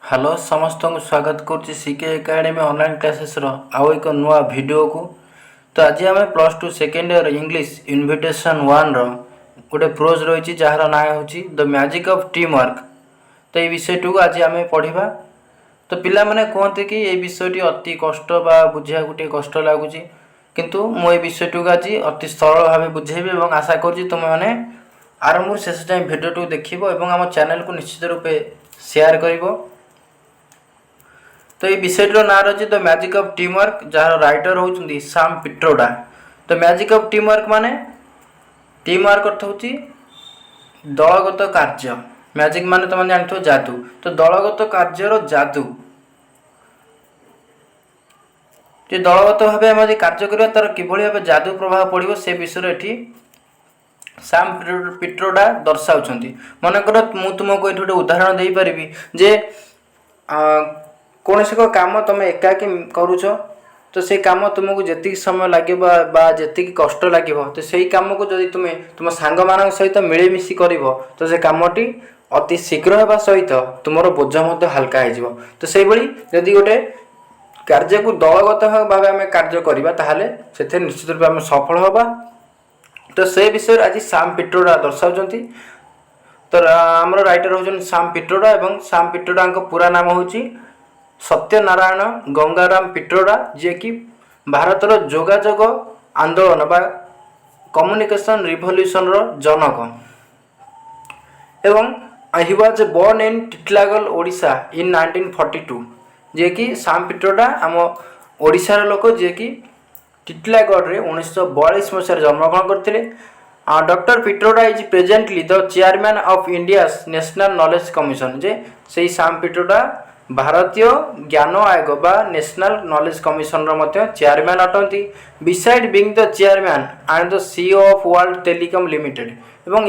Hello समस्त को स्वागत करुच्ची सीके एकेडमी ऑनलाइन क्लासेस आउ एक नुआ वीडियो को। तो आज आम +2 सेकेंड ईयर इंग्लिश इनविटेशन 1 गोटे प्रोज रही जार ना हूँ the magic of team work. तो ये विषय को आज आम पढ़ा। तो पिला माने कहते कि ये विषयटी अति कष्ट बा बुझा गोटे कष्ट लगुच, किंतु मुझे विषय को आज अति सरल भाव बुझेबी और आशा करुँच तुम मैंने आरंभ शेष जाए भिडियो देख और आम चैनल को निश्चित रूपे शेयर कर। तो ये विषयटर ना रही the magic of team work jar writer होती सैम पिट्रोडा। तो मैजिक ऑफ टीम वर्क माने टीम वर्क अर्थ हूँ दलगत कार्य। मैजिक माने तुम जानते जादू। तो दलगत कार्यर जादू जो दलगत भाव आम कार्य करवा तार कि भाव जादू प्रभाव पड़ो से विषय ये सैम पिट्रोडा दर्शाऊँ। मनकर मु तुमको ये गोटे उदाहरण दे पारि जे कौन से काम तुम एकाकी करुच तो से काम तुमको जी समय लगे जी कष्ट लगे तो से कम को जब तुम तुम सांग मान सहित मिलमिशी कर तो से कमटी अति शीघ्र होगा सहित तुम बोझ हल्का हो। तो से जदि गोटे कार्य को दलगत भाव आम कार्य करवा ताहले से निश्चित रूप आम सफल होगा। तो से विषय आज सैम पिट्रोडा दर्शाऊँ। तो आमर राइटर होचन सैम पिट्रोडा और सैम पिट्रोडा पूरा नाम हूँ सत्यनारायण गंगाराम पिट्रोडा, जे कि भारतर जोगाजोग आंदोलन बा कम्युनिकेशन रिवोल्यूशन जनक। एवं he was born in Titlagarh Odisha in 1942, जे कि सैम पिट्रोडा आम ओडिशार लोक जे कि टिटलागढ़ रे 1942 मसीह जन्मग्रहण करते। Doctor Pitroda is presently the chairman of India National Knowledge Commission, जे से सैम पिट्रोडा भारतीय ज्ञान आयोग बा नेशनल नॉलेज कमिशन चेयरमैन अटंती। Besides being the chairman and the CEO of World Telecom Limited एवं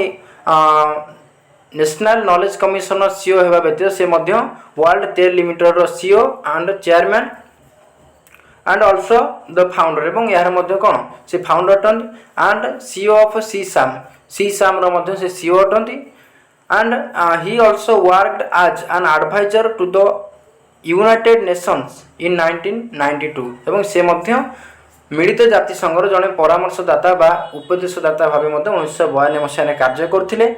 नेशनल नॉलेज कमिशन सीईओ होगा व्यतीत से World Tel Limited CEO and chairman and also the founder एवं यार कौन से फाउंडर अटंती and CEO of C SAM से CEO अटंती। And he also worked as an adviser to the United Nations in 1992 एवं से मिलित जातिसंघर जड़े परामर्शदाता बा उपदेशदाता भाव 1992 मसीह कार्य करते।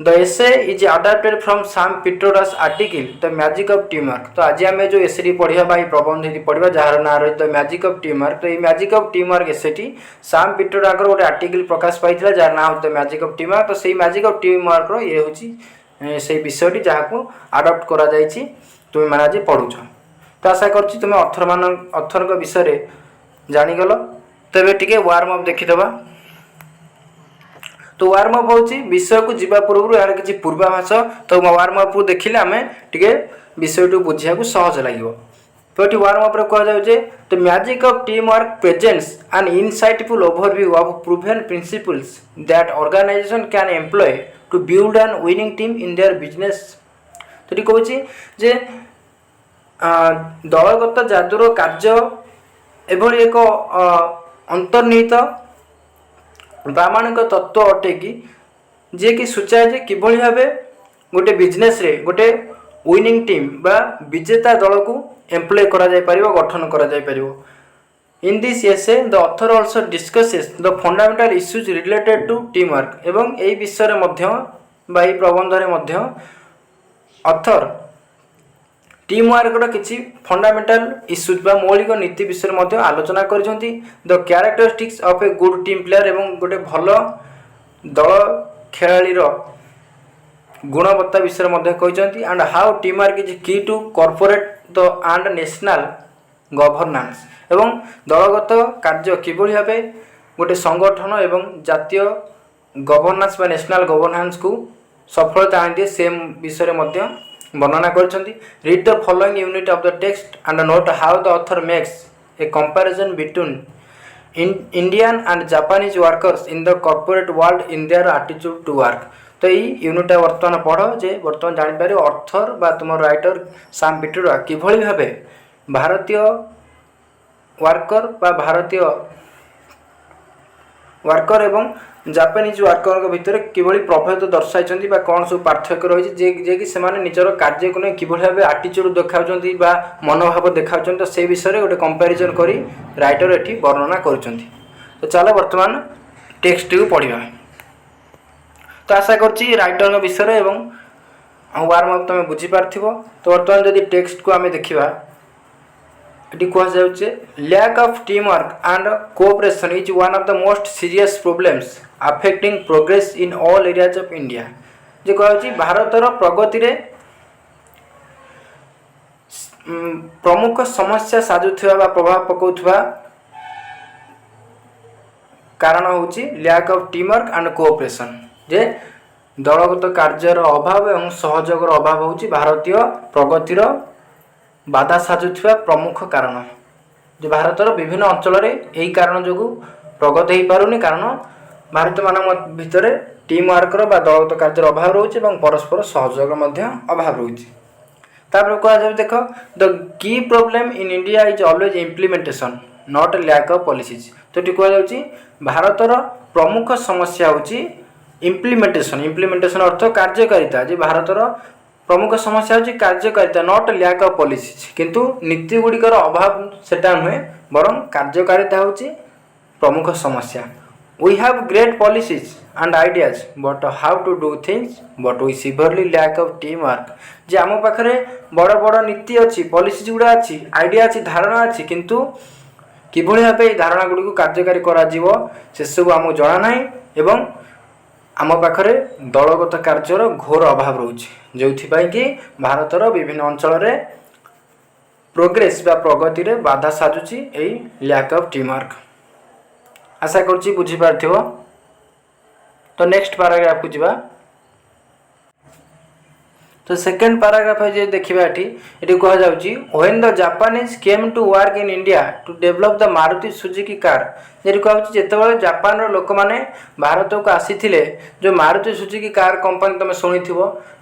The essay is adapted from Sam Pitroda's article the magic of team work. तो आज आम जो एसेटी पढ़ा प्रबंध पढ़ा जार ना रही the magic of team work. तो ये मैजिक ऑफ टीम वर्क एसेटी सैम पिट्रोडा गोटे आर्टिकल प्रकाश पाई जार ना हूँ the magic of team work. तो सही मैजिक ऑफ टीम वर्क ये हूँ से विषयटी जहाँ को आडप्ट करा तुम मैंने आज पढ़ुच। तो आशा कर तुम अथर विषय जानीगल। तो ये टे वार्म अप देखीदबा। तो वार्म अप हूँ विषय को जीवा पूर्व यार किसी पूर्वाभास। तो वार्म अप को देखिले आम टे विषय बुझा सहज लगे। तो ये वार्म अप कहुचे the magic of team work presents an insightful overview of proven principles that organisation can employ to build an winning team in their business. तो ये कहूँ जे दलगत जादूर कार्य एभली एक अंतर्निहित प्रामाणिक तत्व अटे कि जे कि सूचाए किभली भाव गोटे बिजनेस रे गोटे विनिंग टीम बा विजेता दल को एम्प्लॉय करा जाय परिबो गठन करा जाय परिबो। In this essay the author also discusses the fundamental issues related to team work. एवं एई विषय रे मध्य बा एई प्रबंध रे मध्य ऑथर टीम वर्क किसी फंडामेंटल इश्यूज बा मौलिक नीति विषय में आलोचना करछंती। The characteristics of a good team player एवं गोटे भल दल खेलाड़ी गुणवत्ता विषय में कहते। And how team work is key to corporate the and national governance एवं दलगत कार्य किभली भाव गोटे संगठन एवं जातीय गवर्नेंस बा नेशनल गवर्नेंस को सफलता आनी से विषय में वर्णना करछंती। Read the following unit of the text and note how the author makes a comparison between Indian and Japanese workers in the corporate world in their attitude to work. तो ये यूनिट वर्तमान पढ़ जे वर्तमान जापर ऑथर बा तुम writer Sam Pitroda किभली भाव भारतीय worker बा भारतीय वर्कर एवं जापानीज वर्कर भितर किभଳି प्रभेद दर्शाई कौन सब पार्थक्य रही जे कि से निजर कार्य को नहीं किभଳି भाव आटीट्यूड देखा मनोभाव देखा तो से विषय गोटे कंपेरिजन कर राइटर एटी वर्णना कर। तो चलो बर्तमान टेक्स्ट को पढ़ा। तो आशा करछि राइटर विषय एवं वार्म अप तुम बुझीपार। तो बर्तमान जदि टेक्स्ट को आम देखा ये कहुचे lack of team work and cooperation is one of the most serious problems affecting progress in all areas of India. जे कहछि भारतर प्रगति रे प्रमुख समस्या साजुथुवा बा प्रभाव पकाउथुवा कारण होछि lack of team work and cooperation. जे दलगत कार्यर अभाव एवं सहयोगर अभाव होछि भारतीय प्रगतिर बाधा साजुथुवा प्रमुख कारण। जो भारतर विभिन्न अंचल में यही कारण जो प्रगति हो पारुनी कारण भारत मान भितर टीम वर्कर बा दलगत कार्यर अभाव रोचे परस्पर सहयोग अभाव रोचे। तापर कह देख the key problem in India is always implementation not lack of policies. तो ये कहुच्छी भारतर प्रमुख समस्या होची इम्प्लीमेंटेशन। इम्प्लीमेंटेशन अर्थ कार्यकारिता। जे भारतर प्रमुख समस्या होची कार्यकारिता नॉट लैक ऑफ पॉलिसीज। किंतु नीति गुड़िकर अभाव सेटा नुहे बरं कार्यकारिता होची प्रमुख समस्या। We have great policies and ideas but how to do things but we severely lack of team work. जे आम पाखरे बड़ बड़ नीति अच्छी पॉलिसीज गुड़ा अच्छी आइडिया अच्छी धारणा अच्छी किंतु किभଳି भाव ये धारणा गुड़ी को कार्यकारी करा जीवो से सब आमको जना नहीं एवं आम पाखरे दलगत कार्यर घोर अभाव रोचे जो कि भारतर विभिन्न अंचल में प्रोग्रेस बा प्रगति रे बाधा साजुची यही लैक ऑफ टीम वर्क। आशा करछि बुझी पारथिबो। तो नेक्स्ट पैराग्राफ को जीवा। तो सेकेंड पैराग्राफ है देखा ये कह जाउची when the Japanese came to work in India to develop the Maruti Suzuki car. ये कहूँ जितेबाला जापान लोक मैंने भारत को आसीथिले जो मारुति सुजुकी कार कंपनी तुम शुणी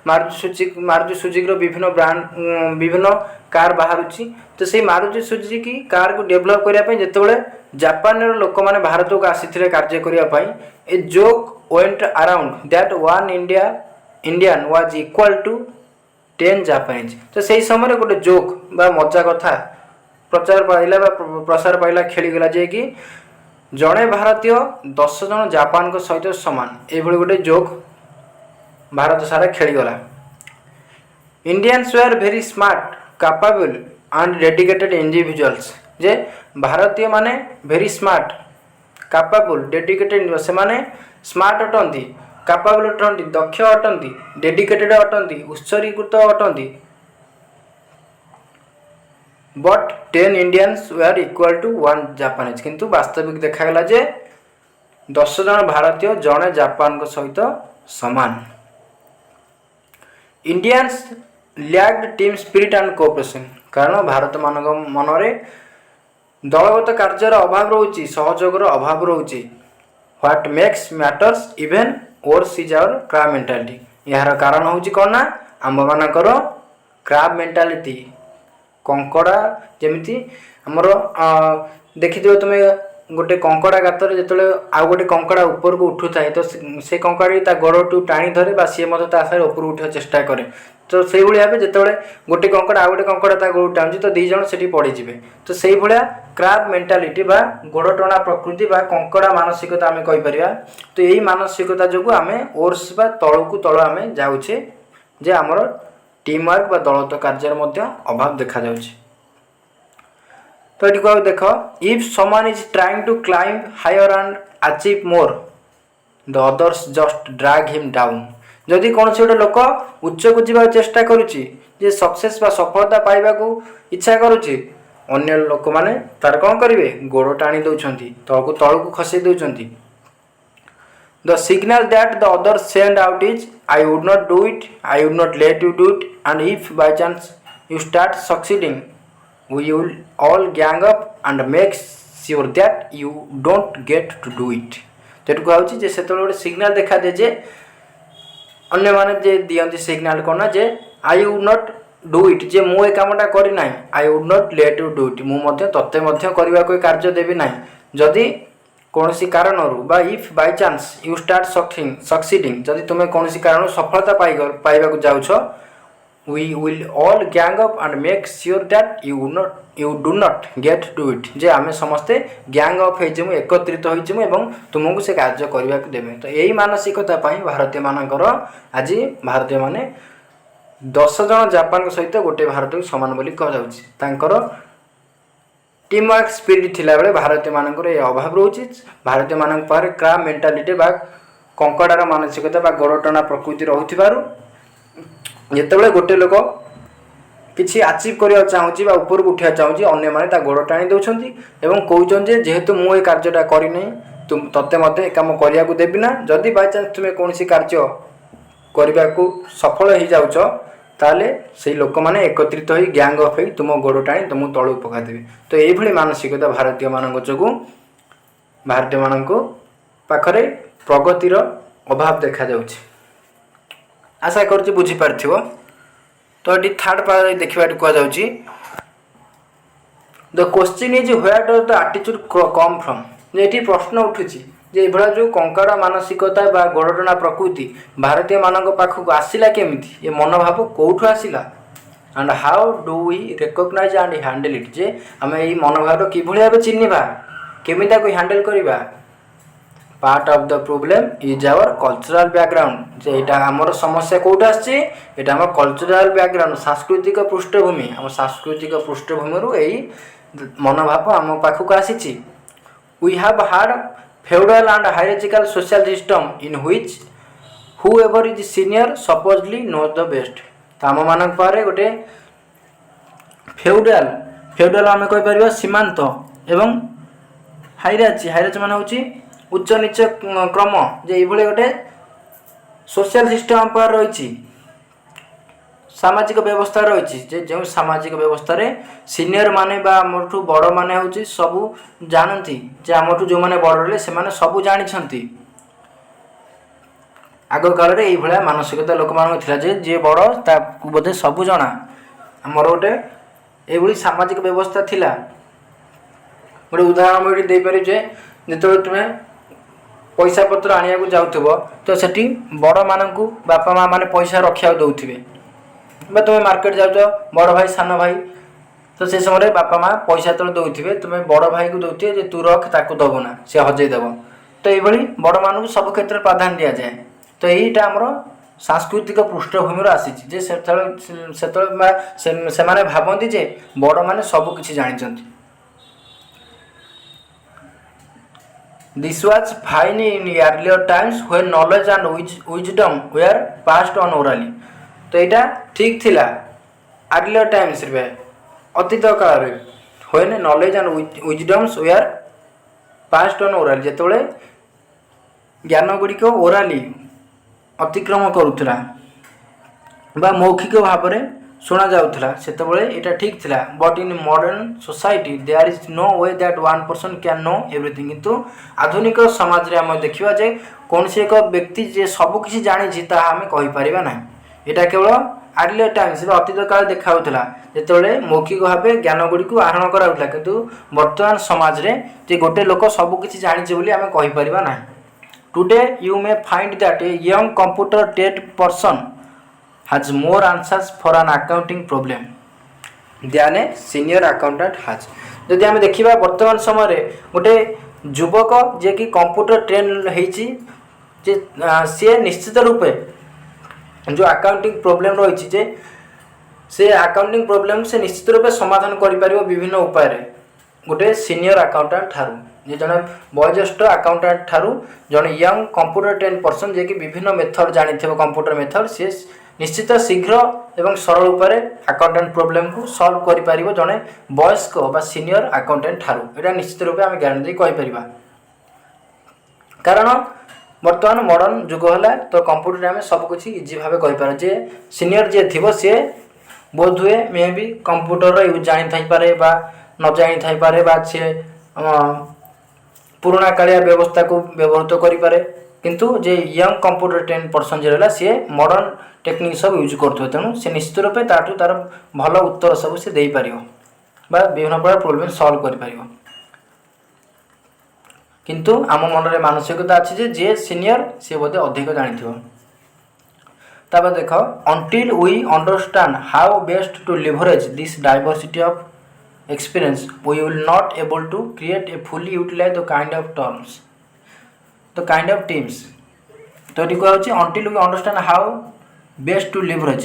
मारुति सुजुकी विभिन्न ब्रांड विभिन्न कार बाहरुची। तो से मारुति सुजुकी कार को डेवलप करने जितेबाला जापान लोक मैंने भारत को आसीथिले कार्य करने a joke went around that one Indian was equal to 10 Japanese. तो सही समय गोटे जोक बा मजा कथा प्रचार पाइला प्रसार पाइला खेलीगला जे कि जड़े भारतीय 10 जन जापान को सहित सामान ये गोटे जोक भारत सारा खेलीगला। Indians were very smart capable and dedicated individuals. जे भारतीय माने वेरी स्मार्ट कैपेबल डेडिकेटेड से माने स्मार्ट अटंती कैपेबल अटंती दक्ष अटंती डेडिकेटेड अटंती उत्सर्गीकृत अटंती but 10 Indians were equal to 1 Japanese. किंतु वास्तविक देखागला जे 10 जन भारतीय जड़े जापान को सहित समान। Indians lacked team spirit and cooperation कारण भारत मान मनरे दलगत कार्यर अभाव रोचे सहयोगर अभाव रोचे। What makes matters even worse is our crab mentality. यार कारण होची कौन ना आम मानकर क्रैब मेंटालिटी कंकड़ा जमीती आमर देखिथिबो तुमे गोटे कंकड़ा गातर जिते आउ गोटे कंकड़ा ऊपर को उठू थाए तो से कंकड़ी ता गोड़टू टाणी धरे बा सी आसार ऊपर उठा चेष्टा करे। तो से भाव जिते गोटे कंकड़ा आउ गोटे कंकड़ा ता गोड़ टाणुची तो दीज से पड़े। तो से भाया क्रैब मेंटालिटी बा गोड़ टणा प्रकृति बा कंकड़ा मानसिकता आम कहीपर। तो यही मानसिकता जो आम ओर्स बा तल को तल आम जाऊे जे आमर टीम वर्क बा दलगत कार्यर अभाव देखा जाउछि। तो ये कह देख if someone is trying to climb higher and achieve more the others just drag him down. जदि कौन से गोटे लोक उच्च को जीवा चेष्टा करुच्ची जे सक्सेस बा सफलता पाइबा को इच्छा करुच्ची अन्य लोक माने तार कौन करेंगे गोड़ टाणी दौरान तल को खसई दौरान। The signal that the others send out is I would not do it I would not let you do it and if by chance you start succeeding we will all gang up and make sure that you don't get to do it। तो ये कहूँ जे से गोटे signal देखा दे जे अन्य माने जे दियंती signal कौन ना जे I would not do it जे मु ए कामटा करी नाही I would not let you do it मु तते करने को कार्य देवी ना जदि कौन सी कारण बा if by chance you start succeeding जदि तुम्हें कौन सी कारण सफलता पाइबा जाउछ we will all gang up and make sure that you do not get to it जे आमे समस्ते गैंग अप हो एकत्रित हो एवं तुमको से कार्य करने को देवे। तो यही मानसिकता भारतीय मानकर आज भारतीय माने 10 जन जापान सहित गोटे भारत को समान बोली कह टीम वर्क स्पिरिट थिला बेले भारतीय मानकर ये अभाव रोचे। भारतीय मान पाखे क्राब मेंटालिटी बा कंकड़ार मानसिकता बा गोड़टना प्रकृति रोथिबारु जितेबाला गोटे लोक किसी आचिव करने चाहूँगी ऊपर को उठा चाहूँगी अन्य मैंने गोड़ टाणी दौरान एवं कहते जेहेतु मुझे कार्यटा करनी तोते मत कम करने को देवी ना जदि बाय चांस तुम्हें कौन कार्य करने को सफल हो जाऊच ताले से लोक मैंने एकत्रित हो गैंग अफ हो तुम गोड़ टाणी तुम तलू पकादेवी। तो ये मानसिकता भारतीय मान जो भारतीय मान पाखरे प्रगतिर अभाव देखा जाउछि। आशा कर बुझीपार। तो ये थर्ड पार्ट देखा कहुच्छी the question is where does the attitude come from ये प्रश्न उठुची जे ये जो कंकड़ा मानसिकता बा गोड़टना प्रकृति भारतीय मानक पाखक आसला केमिति ये मनोभाव कौठु आसला and how do we recognise and handle it जे आम ये मनोभाव किभली भाव चिन्हवा केमिता को हैंडल करवा। Part of the problem is our cultural background जे एटा हमर समस्या कोठ आछि एटा हमर कल्चरल बैकग्राउंड सांस्कृतिक पृष्ठभूमि हम सांस्कृतिक पृष्ठभूमि रु एई मनोभाव हम पाखक आसीछि। We have hard feudal and hierarchical social system in which whoever is senior supposedly knows the best। तो आम मानक पारे गोटे फेउडाल आम कहि परिबा सीमांत एवं हायरार्ची मान होची उच्च नीच क्रम जे एभले गोटे सोशल सिस्टम पर रही सामाजिक व्यवस्था रही जो सामाजिक व्यवस्था रे सीनियर माने बा हमठू बड़ माने होची सबू जानती जे हमठू जो माने बड़ रहे से माने सबू जानिछंती। आग काल रे एई भलिया मानसिकता लोक मान थिला जे जे बड़ ता बोधे सबू जना हमर गोटे एई भली सामाजिक व्यवस्था थिला। गोटे उदाहरण मैं दे पारि जे जेतो तुमे पैसा पत्र आनिया को जाउथबो तो सेठी बड़ मानकू बापा मां माने पैसा रखिया दउथिबे तुम्हें मार्केट जाओ बड़ भाई सान भाई तो से समय बापा माँ पैसा तो दौथे तुम्हें बड़ भाई को दौथे जे तू रख ताकू दबू ना सी हजेदेव। तो ये बड़ मान को सब क्षेत्र में प्राधान्य दि जाए। तो यहीटा आमर सांस्कृतिक पृष्ठभूमि आसी से भावती जे बड़ मैंने सबकि जानी। This was fine in earlier times when knowledge and wisdom were passed on orally. तो यहाँ ठीक थिला अर्लियर टाइम्स रे अतीत काल रे when knowledge and wisdoms were passed on orally जेतबले ज्ञान गुड़िक ओराली अतिक्रम करुला बा मौखिक भाव में शुणा जाऊला सेतबले एटा ठीक थिला। But in modern society there is no way that one person can know everything. किंतु आधुनिक समाज रे हम देखिबा जे कौन से एक व्यक्ति जे सब किछि जानि ता आमे कहि परिबा नाही। एटा केवल अर्लियर टाइम्स अतीत काल देखाऊला जिते मौखिक भाव ज्ञान गुड़ी को आहरण कराऊला किंतु वर्तमान समाज रे जे गोटे लोक सबकि जानी बोली आम कहीपर ना। Today you may find that a young computer trade person has more answers for an accounting problem than a senior accountant has. जदि आम देखा वर्तमान समय गोटे युवक जे कि कंप्यूटर ट्रेन होती सी निश्चित रूपे जो अकाउंटिंग प्रॉब्लम रही जे से अकाउंटिंग प्रॉब्लम से निश्चित रूप समाधान कर विभिन्न उपाय गोटे सीनियर अकाउंटेंट ठारू जे जन वयोज्येष्ठ अकाउंटेंट ठारू जन यंग कंप्यूटर ट्रेन पर्सन जे कि विभिन्न मेथड जानी कंप्यूटर मेथड सी निश्चित शीघ्र एवं सरल उपाय अकाउंटेंट प्रॉब्लम को सॉल्व कर पारिबो जने वयस्क बा सीनियर अकाउंटेंट ठारू। एटा निश्चित रूप आम गारंटी कहि परिबा कारण वर्तमान मॉडर्न जुग है तो कंप्यूटर आम सबकि इजी भाव कर जे सीनियर जे थी सी बोध हुए मे भी कंप्यूटर यूज जानी थाईपे बा न जानी थाईपे बा सी पुराणा कालिया व्यवस्था को व्यवहृत करें किंतु जे यंग कंप्यूटर ट्रेन पर्सन जे रहा सी मॉडर्न टेक्निक सब यूज करुवे तेणु से निश्चित रूपे तार भल उत्तर सब से देपर विभिन्न प्रकार प्रोब्लेम सॉल्व कर। किंतु आम मन में मानसिकता अच्छी जे सीनियर सी बोधे अधिक जानी। तब देख until we understand how best to leverage this diversity of experience we will not able to create a fully utilize the kind of terms the kind of teams। तो ये कह until we understand how best to leverage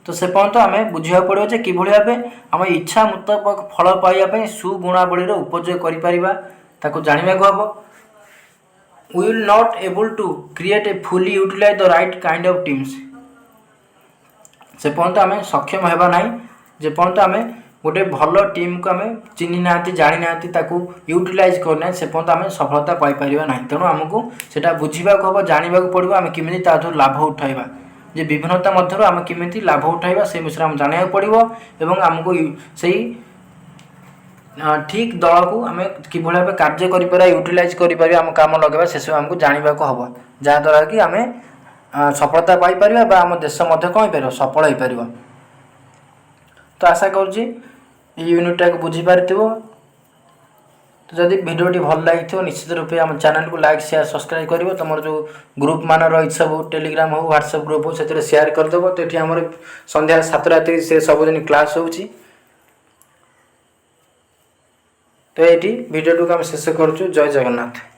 तो से पर्यंत आम बुझा पड़ो कि भाव आम इच्छा मुताबक फल पाइबा सुगुणावली उपयोग कर जानवा हम। we will not able to create a fully utilize the right kind of teams से पर्यंत आम सक्षम होगा ना जे पर्यंत आम गोटे भल टीम को आम चिन्ह ना जानी ना यूटिलाइज करना से पर्यंत आम सफलता पाइपर ना। तेणु आमको से बुझा हम जानवा पड़ो आम केमी लाभ उठाइबा जे विभिन्नता मध्य आम केमी लाभ उठाइबा से विषय आम जानवा पड़ो एवं आमको से ठीक दल को आम कि भाव कार्य कर यूटिलाइज कर आम कम लगे से सब आमको जानवा हम जहाँद्वारा कि आम सफलता पाइपर आम देश कौन पार सफल हो पार। तो आशा करुँची यूनिटा को बुझीपार। तो जदि भिडियोटी भल लगी निश्चित रूपे आम चैनल को लाइक शेयर सब्सक्राइब कर तुम जो ग्रुप मान रही सब टेलीग्राम हो व्हाट्सएप ग्रुप हो से शेयर करदेव। तो ये आम संध्या 7 राति से सबुदिन क्लास हो। तो ये भिडियो को आम शेष करुँ। जय जगन्नाथ।